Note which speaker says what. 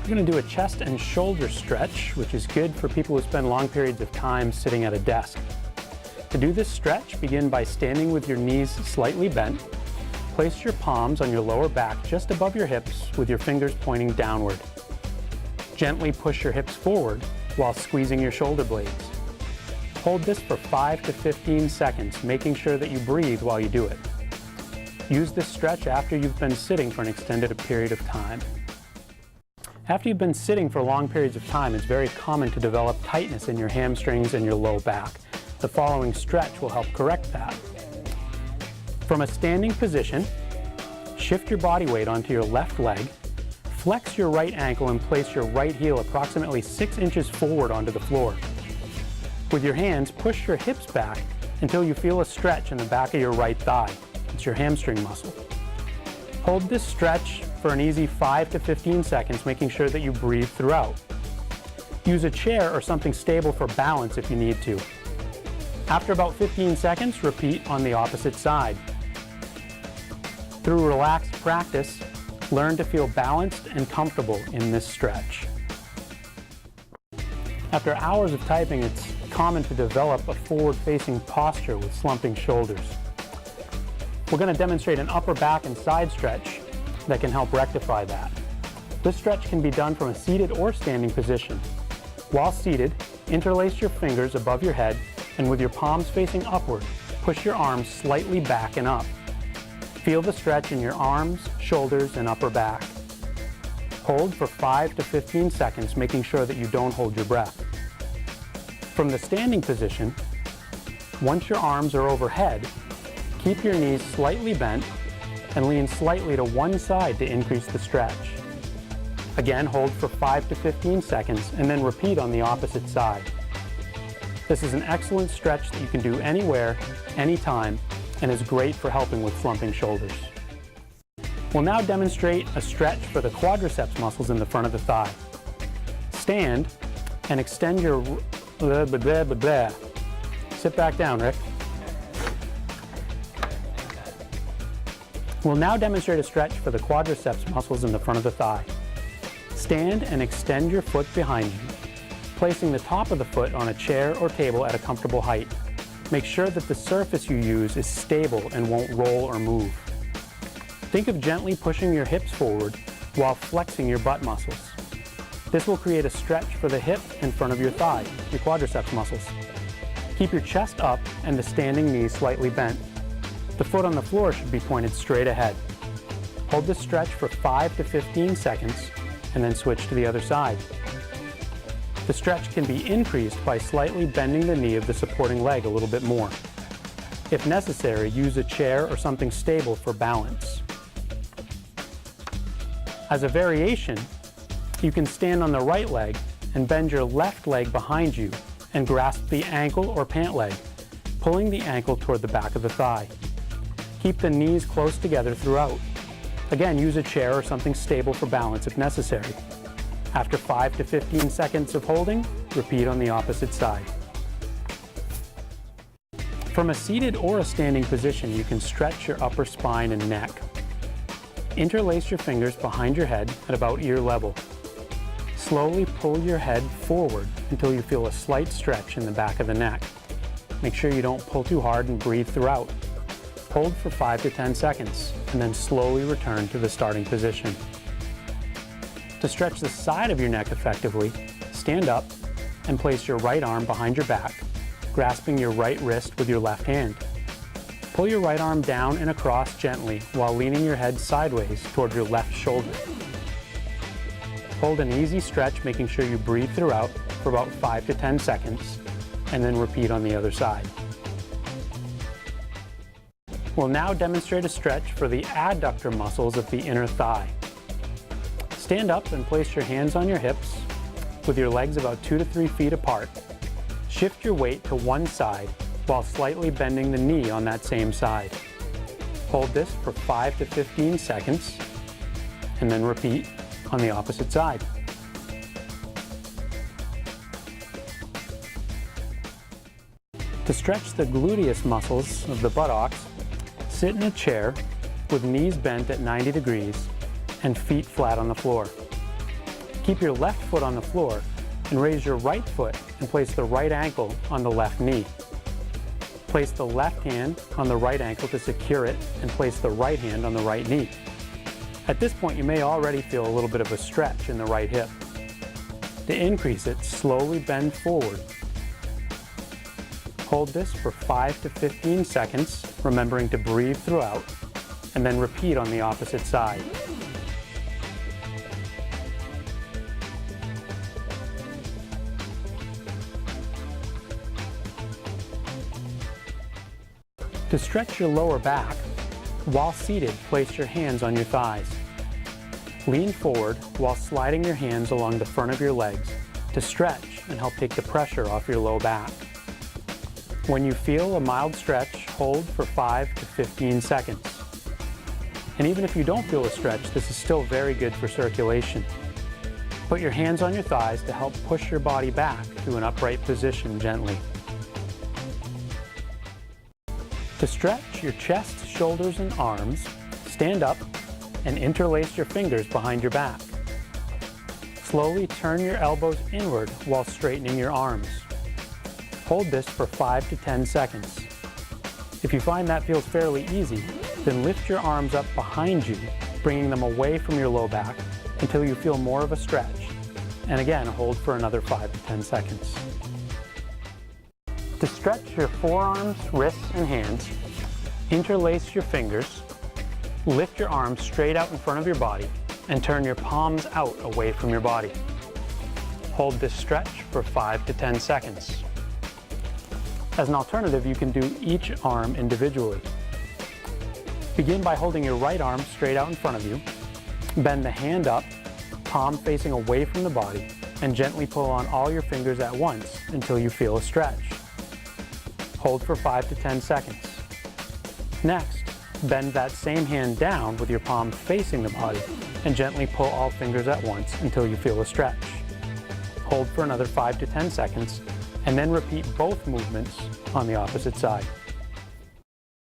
Speaker 1: We're going to do a chest and shoulder stretch, which is good for people who spend long periods of time sitting at a desk. To do this stretch, begin by standing with your knees slightly bent. Place your palms on your lower back just above your hips with your fingers pointing downward. Gently push your hips forward while squeezing your shoulder blades. Hold this for 5 to 15 seconds, making sure that you breathe while you do it. Use this stretch after you've been sitting for an extended period of time. After you've been sitting for long periods of time, it's very common to develop tightness in your hamstrings and your low back. The following stretch will help correct that. From a standing position, shift your body weight onto your left leg, flex your right ankle and place your right heel approximately 6 inches forward onto the floor. With your hands, push your hips back until you feel a stretch in the back of your right thigh. It's your hamstring muscle. Hold this stretch for an easy 5 to 15 seconds, making sure that you breathe throughout. Use a chair or something stable for balance if you need to. After about 15 seconds, repeat on the opposite side. Through relaxed practice, learn to feel balanced and comfortable in this stretch. After hours of typing, it's common to develop a forward-facing posture with slumping shoulders. We're going to demonstrate an upper back and side stretch that can help rectify that. This stretch can be done from a seated or standing position. While seated, interlace your fingers above your head and with your palms facing upward, push your arms slightly back and up. Feel the stretch in your arms, shoulders, and upper back. Hold for 5 to 15 seconds, making sure that you don't hold your breath. From the standing position, once your arms are overhead, keep your knees slightly bent and lean slightly to one side to increase the stretch. Again, hold for 5 to 15 seconds and then repeat on the opposite side. This is an excellent stretch that you can do anywhere, anytime, and is great for helping with slumping shoulders. We'll now demonstrate a stretch for the quadriceps muscles in the front of the thigh. Stand and extend your Sit back down, Rick. We'll now demonstrate a stretch for the quadriceps muscles in the front of the thigh. Stand and extend your foot behind you, placing the top of the foot on a chair or table at a comfortable height. Make sure that the surface you use is stable and won't roll or move. Think of gently pushing your hips forward while flexing your butt muscles. This will create a stretch for the hip and front of your thigh, your quadriceps muscles. Keep your chest up and the standing knee slightly bent. The foot on the floor should be pointed straight ahead. Hold this stretch for 5 to 15 seconds and then switch to the other side. The stretch can be increased by slightly bending the knee of the supporting leg a little bit more. If necessary, use a chair or something stable for balance. As a variation, you can stand on the right leg and bend your left leg behind you and grasp the ankle or pant leg, pulling the ankle toward the back of the thigh. Keep the knees close together throughout. Again, use a chair or something stable for balance if necessary. After 5 to 15 seconds of holding, repeat on the opposite side. From a seated or a standing position, you can stretch your upper spine and neck. Interlace your fingers behind your head at about ear level. Slowly pull your head forward until you feel a slight stretch in the back of the neck. Make sure you don't pull too hard and breathe throughout. Hold for 5 to 10 seconds and then slowly return to the starting position. To stretch the side of your neck effectively, stand up and place your right arm behind your back, grasping your right wrist with your left hand. Pull your right arm down and across gently while leaning your head sideways toward your left shoulder. Hold an easy stretch, making sure you breathe throughout for about 5 to 10 seconds, and then repeat on the other side. We'll now demonstrate a stretch for the adductor muscles of the inner thigh. Stand up and place your hands on your hips with your legs about 2 to 3 feet apart. Shift your weight to one side while slightly bending the knee on that same side. Hold this for 5 to 15 seconds and then repeat on the opposite side. To stretch the gluteus muscles of the buttocks, sit in a chair with knees bent at 90 degrees and feet flat on the floor. Keep your left foot on the floor and raise your right foot and place the right ankle on the left knee. Place the left hand on the right ankle to secure it and place the right hand on the right knee. At this point, you may already feel a little bit of a stretch in the right hip. To increase it, slowly bend forward. Hold this for 5 to 15 seconds, remembering to breathe throughout, and then repeat on the opposite side. To stretch your lower back, while seated, place your hands on your thighs. Lean forward while sliding your hands along the front of your legs to stretch and help take the pressure off your low back. When you feel a mild stretch, hold for 5 to 15 seconds. And even if you don't feel a stretch, this is still very good for circulation. Put your hands on your thighs to help push your body back to an upright position gently. To stretch your chest, shoulders, and arms, stand up and interlace your fingers behind your back. Slowly turn your elbows inward while straightening your arms. Hold this for 5 to 10 seconds. If you find that feels fairly easy, then lift your arms up behind you, bringing them away from your low back until you feel more of a stretch. And again, hold for another 5 to 10 seconds. To stretch your forearms, wrists, and hands, interlace your fingers, lift your arms straight out in front of your body, and turn your palms out away from your body. Hold this stretch for 5 to 10 seconds. As an alternative, you can do each arm individually. Begin by holding your right arm straight out in front of you, bend the hand up, palm facing away from the body, and gently pull on all your fingers at once until you feel a stretch. Hold for 5 to 10 seconds. Next, bend that same hand down with your palm facing the body and gently pull all fingers at once until you feel a stretch. Hold for another 5 to 10 seconds and then repeat both movements on the opposite side.